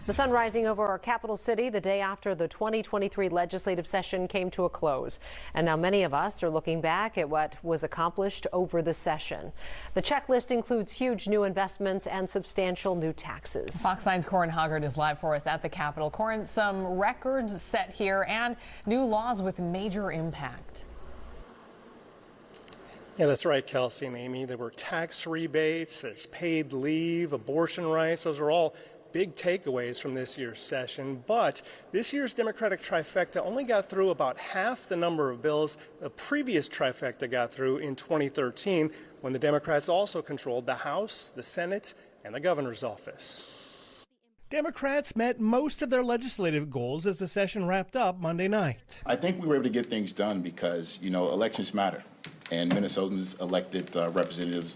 The sun rising over our capital city the day after the 2023 legislative session came to a close. And now many of us are looking back at what was accomplished over the session. The checklist includes huge new investments and substantial new taxes. Fox 9's Corin Hoggard is live for us at the Capitol. Corin, some records set here and new laws with major impact. Yeah, that's right, Kelsey and Amy. There were tax rebates, there's paid leave, abortion rights. Those are all big takeaways from this year's session, but this year's Democratic trifecta only got through about half the number of bills the previous trifecta got through in 2013, when the Democrats also controlled the House, the Senate, and the governor's office. Democrats met most of their legislative goals as the session wrapped up Monday night. I think we were able to get things done because, elections matter, and Minnesotans elected representatives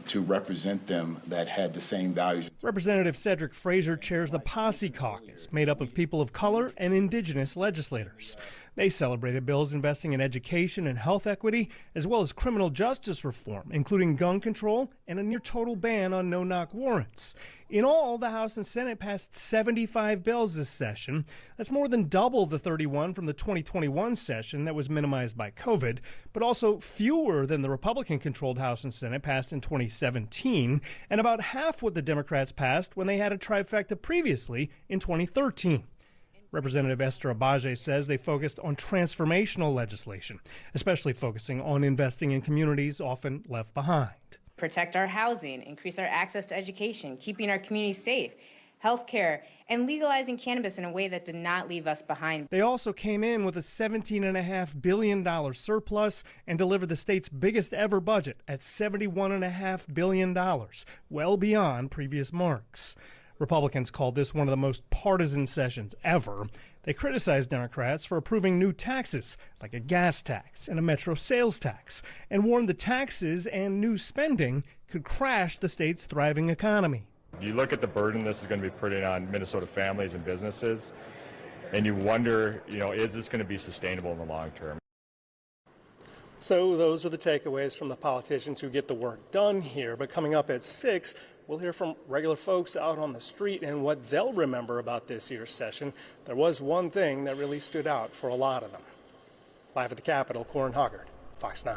to represent them that had the same values. Representative Cedric Frazier chairs the Posse Caucus, made up of people of color and indigenous legislators. They celebrated bills investing in education and health equity, as well as criminal justice reform, including gun control and a near-total ban on no-knock warrants. In all, the House and Senate passed 75 bills this session. That's more than double the 31 from the 2021 session that was minimized by COVID, but also fewer than the Republican-controlled House and Senate passed in 2017, and about half what the Democrats passed when they had a trifecta previously in 2013. Representative Esther Abaje says they focused on transformational legislation, especially focusing on investing in communities often left behind. Protect our housing, increase our access to education, keeping our communities safe, healthcare, and legalizing cannabis in a way that did not leave us behind. They also came in with a $17.5 billion surplus and delivered the state's biggest ever budget at $71.5 billion, well beyond previous marks. Republicans called this one of the most partisan sessions ever. They criticized Democrats for approving new taxes, like a gas tax and a metro sales tax, and warned the taxes and new spending could crash the state's thriving economy. You look at the burden this is going to be putting on Minnesota families and businesses, and you wonder, is this going to be sustainable in the long term? So those are the takeaways from the politicians who get the work done here. But coming up at 6, we'll hear from regular folks out on the street and what they'll remember about this year's session. There was one thing that really stood out for a lot of them. Live at the Capitol, Corin Hoggard, Fox 9.